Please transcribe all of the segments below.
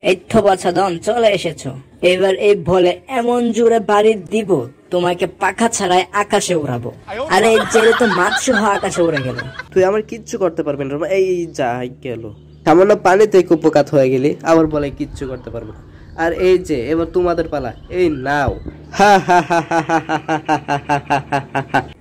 এই তো বাছা দন চলে এসেছো। এবার এই বলে এমন জোরে বাড়ি দিব তোমাকে পাখা ছাড়াই আকাশে উড়াবো। আরে জেলে তো মাছ সহ আকাশে উড়ে গেল। তুই আমার কিচ্ছু করতে পারবি না। এই যা গেল, সামান্য পানিতে কুপকাত হয়ে গেলি, আবার বলে কিচ্ছু করতে পারবো না। আর এই যে এবার তোমাদের পালা, এই নাও।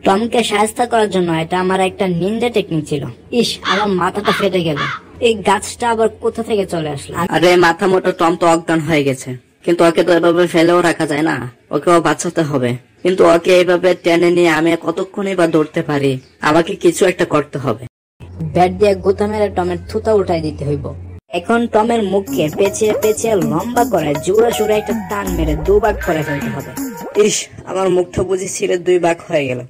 টমকে সাহায্য করার জন্য এটা আমার একটা নিনজা টেকনিক ছিল। ইস, আমার মাথাটা ফেটে গেল। এই গাছটা আবার কোথা থেকে চলে আসলো? আরে মাথা মোটা টম তো অজ্ঞান হয়ে গেছে, কিন্তু ওকে তো এভাবে ফেলেও রাখা যায় না, ওকেও বাঁচাতে হবে। কিন্তু ওকে এভাবে টেনে নিয়ে আমি কতক্ষণই বা দৌড়তে পারি? আমাকে কিছু একটা করতে হবে। ব্যাট দিয়ে গুতা মেরে টমের থুতা উঠাই দিতে হইব। এখন টমের মুখকে পেঁচিয়ে পেঁচিয়ে লম্বা করে জোড়া জোড়া একটা টান মেরে 2 ভাগ করে ফেলতে হবে। ইস, আমার মুখটা বুঝি ছিঁড়ে 2 ভাগ হয়ে গেল।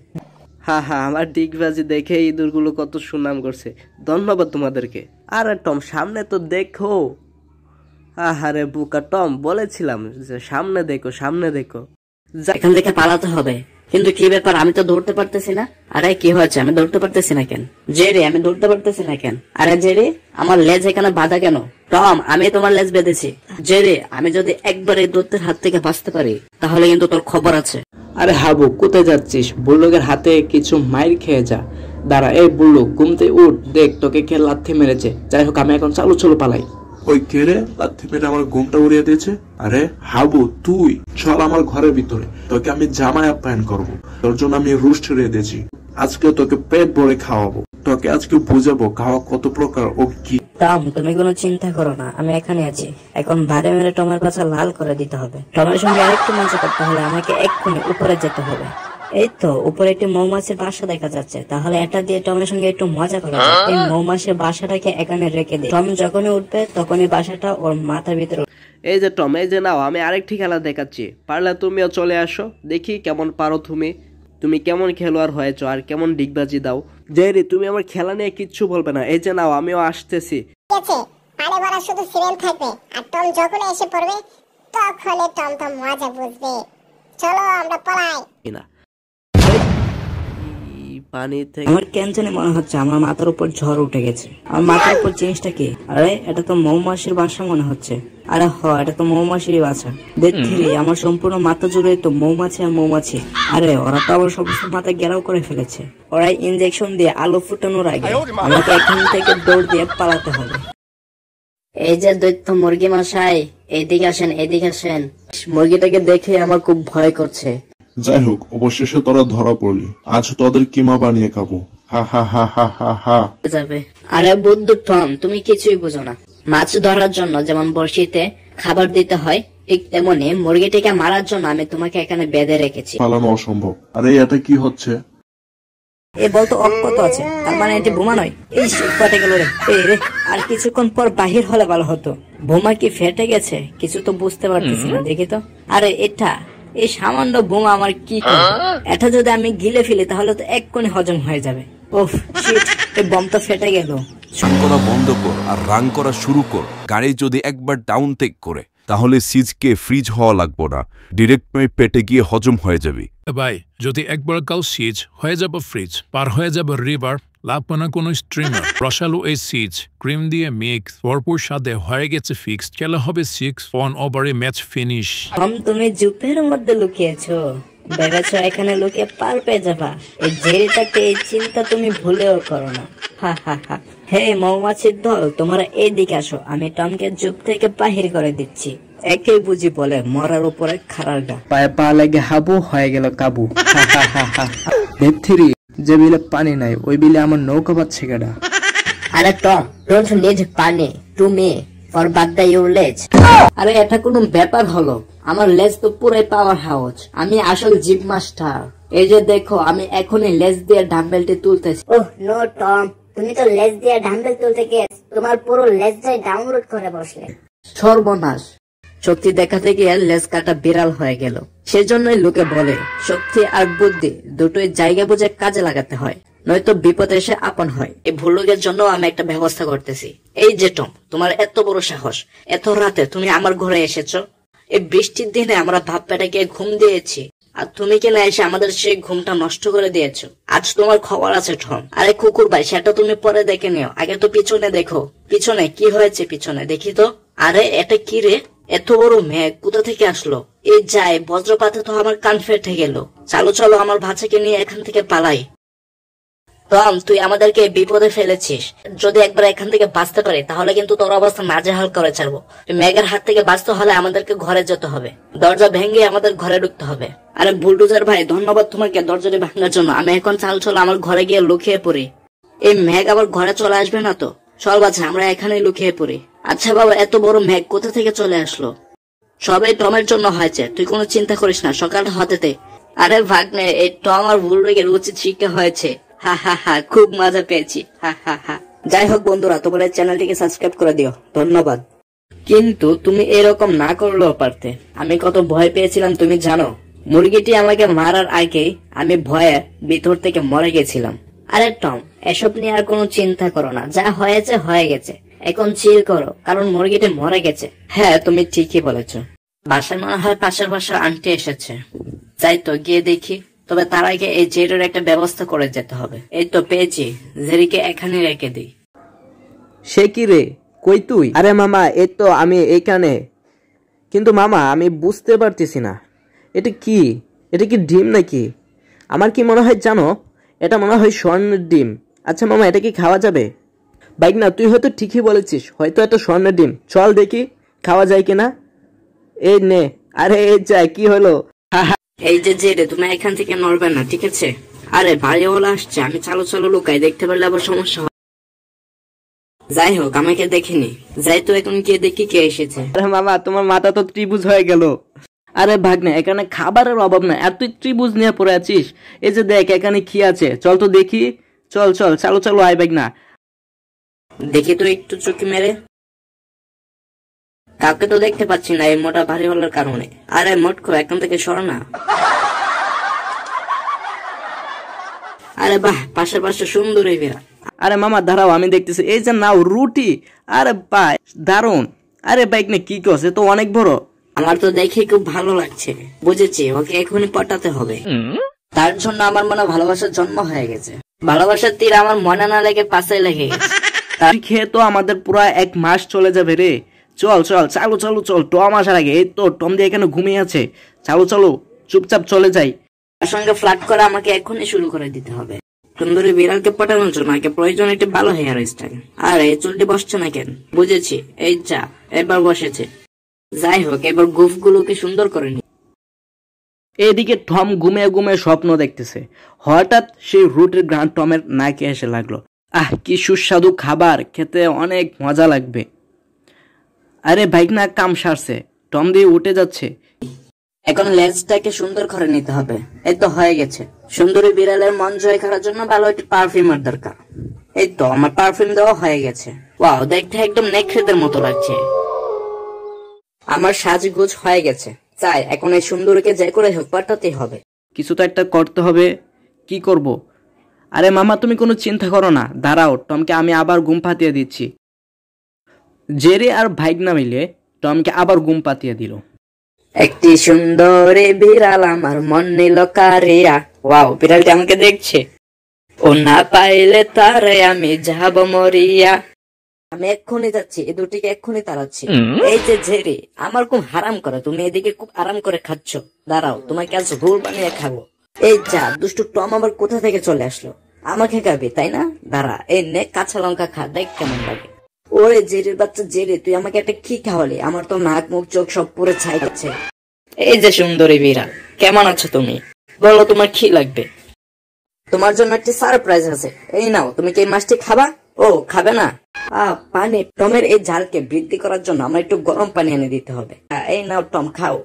আমার ডিগবাজি দেখে ইঁদুরগুলো কত সুনাম করছে, ধন্যবাদ তোমাদেরকে। আরে টম সামনে তো দেখো। আহারে বুকা টম, বলেছিলাম যে সামনে দেখো, সামনে দেখো। এখান থেকে পালাতে হবে, কিন্তু কি ব্যাপার, আমি তো দৌড়তে পারতেছি না। আরে কি হয়েছে, আমি দৌড়তে পারতেছি না কেন? জেরি, আমি দৌড়তে পারতেছি না কেন? আরে জেরি, আমার লেজ এখানে বাঁধা কেন? টম, আমি তোমার লেজ বেঁধেছি। জেরি, আমি যদি একবার এই দৈত্যের হাত থেকে বাঁচতে পারি তাহলে কিন্তু তোর খবর আছে। আরে হাবু, কোথায় যাচ্ছিস? বুল্লুকের হাতে কিছু মাইর খেয়ে যা। দাঁড়া, এই বুল্লুক, ঘুমতে উঠ, দেখ তোকে কে লাথি মেরেছে। যাই হোক, আমি এখন চালু চলো পালাই। ওই কে রে লাথি মেরে আমার ঘুমটা উড়িয়ে দিয়েছে? আরে হাবু, তুই চল আমার ঘরের ভিতরে, তোকে আমি জামাই আপ্যায়ন করবো। তোর জন্য আমি রুস্ট রেঁধেছি, আজকে তোকে পেট ভরে খাওয়াবো। তোকে আজকে বুঝাবো খাওয়া কত প্রকার ও কি। টম, তুমি কোনো চিন্তা করো না, আমি এখানে আছি। এখন ভারে মেরে টমের পাছা লাল করে দিতে হবে। টমের সঙ্গে আরেকটু মজা করতে হলে আমাকে এক্ষুনি উপরে যেতে হবে। এই তো উপরে একটি মৌমাছির বাসা দেখা যাচ্ছে, তাহলে এটা দিয়ে টমের সঙ্গে একটু মজা করা যায়। এই মৌমাছির বাসাটাকে এখানে রেখে দিই। টম যখনই উঠবে তখনই বাসাটা ওর মাথার ভিতরে। এই যে টম, এই যে নাও, আমি আরেকটি খেলা দেখাচ্ছি, পারলে তুমিও চলে আসো, দেখি কেমন পারো তুমি কেমন খেলোয়াড় হয়েছো আর কেমন ডিগবাজি দাও। জেরি, তুমি আমার খেলা নিয়ে কিচ্ছু বলবে না। এই যে নাও, আমিও আসতেছি। পালে ভরা শুধু সিরিয়াল থাকবে, আর টম যখন এসে পড়বে তখন টম তো মজা বুঝবে। চলো আমরা পলাই না, পানি থেকে আমার কেন জানি মনে হচ্ছে আমার মাথার উপর ঝড় উঠে গেছে। আমার মাথার উপর জিনিসটা কি? আরে এটা তো মৌমাছির বাসা মনে হচ্ছে। আরে এটা তো মৌমাছিরই বাসা। দেখছি আমার সম্পূর্ণ মাথা জুড়ে তো মৌমাছি আর মৌমাছি। আরে ওরা তো আবার সমস্ত মাথা ঘেরাও করে ফেলেছে। ওরা ইনজেকশন দিয়ে আলো ফুটানোর আগে আমাকে এখান থেকে দৌড় দিয়ে পালাতে হবে। এই যে দৈত্য মুরগি মশাই, এদিকে আসেন, এদিকে আসেন। মুরগিটাকে দেখে আমার খুব ভয় করছে। যাই হোক, অবশেষে তোরা ধরা পড়লি, আজ তোদের কিমা বানিয়ে খাবো। হা হা হা হা হা হা যাবে। আরে বুদ্ধু টম, তুমি কিছুই বুঝো না। মাছ ধরার জন্য যেমন বড়শিতে খাবার দিতে হয়, ঠিক তেমনি মুরগিটিকে মারার জন্য আমি তোমাকে এখানে বেঁধে রেখেছি। পালানো অসম্ভব। আরে এটা কি হচ্ছে? এ বলতো অক্ষত আছে, তার মানে এটি বোমা নয়। এই কটে গেল রে। এই রে, আর কিছুক্ষণ পর বাহির হলে ভালো হতো। বোমা কি ফেটে গেছে? কিছু তো বুঝতে পারতেছি না, দেখি তো। আরে এটা, এই সামান্য বোমা আমার কি করবে? এটা যদি আমি গিলে ফেলি তাহলে তো এক্ষুনি হজম হয়ে যাবে। ওফ শিট, এই বম তো ফেটে গেল। রাং করা বন্ধ কর আর রাং করা শুরু কর। গাড়ি যদি একবার ডাউন টেক করে তাহলে সিজকে ফ্রিজ হওয়া লাগবো না, ডিরেক্ট পেটে গিয়ে হজম হয়ে যাবে। ভাই, যদি একবার কাল সিজ হয়ে যাবে ফ্রিজ, পার হয়ে যাবে রিভার, লাগবে না কোনো স্ট্রিমার। রসালো এই সিজ ক্রিম দিয়ে মিক্স ভরপুর স্বাদে হয়ে গেছে ফিক্স। খেলা হবে 6-1 ওভারে ম্যাচ ফিনিশ। তুমি জুপের মধ্যে লুকিয়েছো, ভেবেছো এখানে লুকিয়ে পার পেয়ে যাবা? এই জেরিটাকে এই চিন্তা তুমি ভুলেও করো না। হা হা হা। হে মৌমাছির দল, তোমরা এইদিকে আসো, আমি টমকে জুপ থেকে বাহির করে দিচ্ছি। একে বুঝি বলে মরার উপরে খাড়ার গা। পায়ে পা লেগে হাবু হয়ে গেল কাবু। যে বিলে পানি নাই ওই বিলে আমার নৌকা পাচ্ছে কেডা? আরে টম, ডোন্ট নিড পানি টু মি ফর বাগদা ইউর লেজ। আরে এটা কোন ব্যাপার হলো? আমার লেজ তো পুরাই পাওয়ার হাউস। আমি আসল জিপ মাস্টার। এই যে দেখো, আমি এখনই লেজ দিয়ে ডাম্বেলটি তুলতেছি। ওহ নো টম, তুমি তো লেজ দিয়ে ডাম্বেল তুলতে গিয়ে তোমার পুরো লেজটাই ডাউনলোড করে বসলে। সর্বনাশ, শক্তি দেখাতে গিয়ে লেজ কাটা বিড়াল হয়ে গেল। সেজন্যই লোকে বলে শক্তি আর বুদ্ধি দুটোই জায়গা বুঝে কাজে লাগাতে হয়, নয়তো বিপদ এসে আপন হয়। এই ভুলুকের জন্য আমি একটা ব্যবস্থা করতেছি। এই যে টম, তোমার এত বড় সাহস, এত রাতে তুমি আমার ঘরে এসেছো। এই বৃষ্টির দিনে আমরা ভাব পেটাকে ঘুম দিয়েছি, আর তুমি কিনা এসে আমাদের সেই ঘুমটা নষ্ট করে দিয়েছো। আজ তোমার খবর আছে টম। আরে কুকুর ভাই, সেটা তুমি পরে দেখে নিও, আগে তো পিছনে দেখো। পিছনে কি হয়েছে পিছনে দেখি তো। আরে এটা কি রে? এত বড় মেঘ কোথা থেকে আসলো? এই যায় বজ্রপাতে তো আমার কান ফেটে গেল। চলো চলো আমার ভাষাকে নিয়ে এখান থেকে পালাই। টম, তুই আমাদেরকে বিপদে ফেলেছিস। যদি একবার এখান থেকে বাঁচতে পারি তাহলে কিন্তু তোর অবস্থা নাজেহাল করে ছাড়বো। মেঘের হাত থেকে বাঁচতে হলে আমাদেরকে ঘরে যেতে হবে, দরজা ভেঙে আমাদের ঘরে ঢুকতে হবে। আরে বুলডোজার ভাই, ধন্যবাদ তোমাকে দরজাটি ভাঙার জন্য। আমি এখন চাল চলো আমার ঘরে গিয়ে লুকিয়ে পড়ি। এই মেঘ আবার ঘরে চলে আসবে না তো? চল বাচ্চা, আমরা এখানেই লুকিয়ে পড়ি। আচ্ছা বাবা, এত বড় মেঘ কোথা থেকে চলে আসলো? সবাই টমের জন্য হয়েছে, তুই কোনো চিন্তা করিস না, সকাল হতে। আরে ভাগ্নে, এই টম আর বুলডগের উচিত শিক্ষা হয়েছে। হা হা হা, খুব মজা পেয়েছি। হা হা হা। যাই হোক বন্ধুরা, তোমার এই চ্যানেলটিকে সাবস্ক্রাইব করে দিও, ধন্যবাদ। কিন্তু তুমি এরকম না করলেও পারতে। আমি কত ভয় পেয়েছিলাম তুমি জানো? মুরগিটি আমাকে মারার আগে আমি ভয়ে ভিতর থেকে মরে গেছিলাম। আরে টম, এসব নিয়ে আর কোনো চিন্তা করো না, যা হয়েছে হয়ে গেছে। এখন চিল করো, কারণ মুরগিটি মরে গেছে। হ্যাঁ, তুমি ঠিকই বলেছ। বাসায় মনে হয় পাশের বাসার আন্টি এসেছে, যাই তো গিয়ে দেখি। তবে তার আগে এই জেরির একটা ব্যবস্থা করে যেতে হবে। এই তো পেয়েছি, জেরিকে এখানে রেখে দিই। সে কি রে, কই তুই? আরে মামা, এই তো আমি এইখানে। কিন্তু মামা, আমি বুঝতে পারতেছি না, এটা কি? এটা কি ডিম নাকি? আমার কি মনে হয় জানো, এটা মনে হয় স্বর্ণের ডিম। আচ্ছা মামা, এটা কি খাওয়া যাবে? বাইক না, তুই হয়তো ঠিকই বলেছিস, হয়তো এটা স্বর্ণের ডিম। চল দেখি খাওয়া যায় কিনা। এই নে। আরে এই যায়, কি হলো? এই যে জেরে, তুমি এখান থেকে নড়বে না, ঠিক আছে? আরে বাড়িওয়ালা আসছে, আমি চালো চালো লুকাই, দেখতে পারলে আবার সমস্যা হয়। যাই হোক, আমাকে দেখিনি। যাই তো এখন গিয়ে দেখি কে এসেছে। আরে মামা, তোমার মাথা তো ত্রিভুজ হয়ে গেল। আরে ভাগ্নে, এখানে খাবারের অভাব নাই, আর তুই ত্রিভুজ নিয়ে পড়ে আছিস। এই যে দেখ, এখানে কি আছে, চল তো দেখি। চল চল, চালো চালো, আয় বাইক না। দেখি তো একটু চোখে মেরে। কাউকে তো দেখতে পাচ্ছি না এই মোটা বাড়িওয়ালার কারণে। আরে মোটকো, এখান থেকে সরো না। আরে বাহ, পাশের পাশে সুন্দর এই বিড়াল। আরে মামা দাঁড়াও, আমি দেখতেছি। এই যে নাও রুটি। আরে ভাই, দারুন। আরে বাইক না, কি করছে, তো অনেক বড়। আমার তো দেখে খুব ভালো লাগছে। বুঝেছি, ওকে এখনই পটাতে হবে। তার জন্য আমার মনে ভালোবাসার জন্ম হয়ে গেছে। ভালোবাসার তীর আমার মনে না লেগে পাশে লেগে গেছে। তার খেয়ে তো আমাদের পুরা 1 মাস চলে যাবে রে। চল চল, চালু চালু চল, টম আসার আগে। এই তো টম দিয়ে এখানে ঘুমিয়ে আছে। চালু চালু, চুপচাপ চলে যাই। তার সঙ্গে ফ্লার্ট করা আমাকে এখনই শুরু করে দিতে হবে। সুন্দরী বিড়ালকে পটানোর জন্য আগে প্রয়োজন একটি ভালো হেয়ার স্টাইল। আর এই চুলটি বসছে না কেন? বুঝেছি, এই যা, এবার বসেছে। যাই হোক, এবার গুফ গুলোকে সুন্দর করে নি। এদিকে টম ঘুমিয়ে ঘুমিয়ে স্বপ্ন দেখতেছে। হঠাৎ সেই রুটির ঘ্রাণ টমের নাকে এসে লাগলো। আহ, কি সুস্বাদু খাবার, খেতে অনেক মজা লাগবে। আরে বাইক না, কাম সারছে, টম দিয়ে উঠে যাচ্ছে। এখন লেজটাকে সুন্দর করে নিতে হবে। এই তো হয়ে গেছে। সুন্দরী বিড়ালের মন জয় করার জন্য ভালো একটি পারফিউমের দরকার। এই তো আমার পারফিউম দেওয়া হয়ে গেছে। ওয়াও, দেখতে একদম নেকড়েদের মতো লাগছে। আমার সাজগোজ হয়ে গেছে। চাই এখন এই সুন্দরীকে যে করে হোক পাঠাতেই হবে। কিছু তো একটা করতে হবে। কি করব? আরে মামা, তুমি কোনো চিন্তা করো না, দাঁড়াও, টমকে আমি আবার ঘুম পাতিয়ে দিচ্ছি। জেরে আর ভাইগনা মিলে টমকে আবার ঘুম পাতিয়ে দিল। একটি সুন্দরী বিড়াল আমার মন নিল কারিয়া। ওয়াও, বিড়ালটি আমাকে দেখছে। ও না পাইলে তারে আমি যাব মরিয়া। আমি এক্ষুনি যাচ্ছি, এই দুটিকে এক্ষুনি তাড়াচ্ছি। এই যে জেরি, আমার খুব হারাম করে, তুমি এদিকে খুব আরাম করে খাচ্ছ। দাঁড়াও, তোমাকে আজ রোল বানিয়ে খাবো। এই যা, দুষ্টু টম আবার কোথা থেকে চলে আসলো? আমাকে খাবি তাই না? দাঁড়া, এই নে কাঁচা লঙ্কা খা, দেখ কেমন লাগে। ওরে জেরির বাচ্চা জেরি, তুই আমাকে একটা কি খাওয়ালি? আমার তো নাক মুখ চোখ সব পুরো ছাই যাচ্ছে। এই যে সুন্দরী বিড়াল, কেমন আছো তুমি? বলো তোমার কি লাগবে? তোমার জন্য একটি সারপ্রাইজ আছে। এই নাও, তুমি কি এই মাছটি খাবা? ও, খাবে না? পানি। টমের এই ঝালকে বৃদ্ধি করার জন্য আমরা একটু গরম পানি এনে দিতে হবে। এই নাও টম, খাও।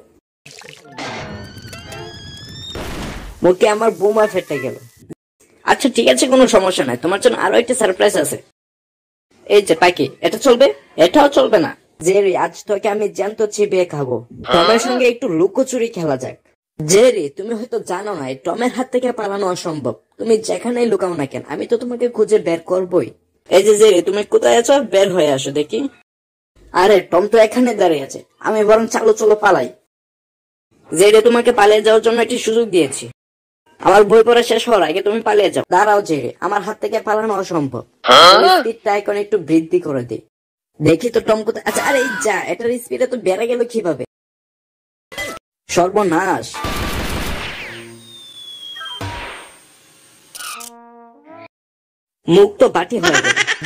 মুখে আমার বোমা ফেটে গেল। আচ্ছা ঠিক আছে, কোনো সমস্যা নাই, তোমার জন্য আরো একটা সারপ্রাইজ আছে। এই যে পাখি, এটা চলবে? এটাও চলবে না। জেরি, আজ তোকে আমি জ্যান্ত চিবিয়ে খাবো। টমের সঙ্গে একটু লুকোচুরি খেলা যাক। জেরি, তুমি হয়তো জানো না, এই টমের হাত থেকে পালানো অসম্ভব। তুমি যেখানেই লুকাও না কেন, আমি তো তোমাকে খুঁজে বের করবোই। এই যে জেরি, তুমি কোথায় আছো? বের হয়ে আসো দেখি। আরে টম তো এখানে দাঁড়িয়ে আছে, আমি বরং চালো চলো পালাই। জেরি, তোমাকে পালিয়ে যাওয়ার জন্য একটি সুযোগ দিয়েছি। আমার বই পড়া শেষ হওয়ার আগে তুমি পালিয়ে যাও। দাঁড়াও জেরি, আমার হাত থেকে পালানো অসম্ভব। স্পিডটা এখন একটু বৃদ্ধি করে দিই। দেখি তো টম কোথায়। আচ্ছা, আরে এই যা, এটার স্পিডে তো বেড়ে গেল কিভাবে? সর্বনাশ। মুখ তো বাটি হয়ে গেল।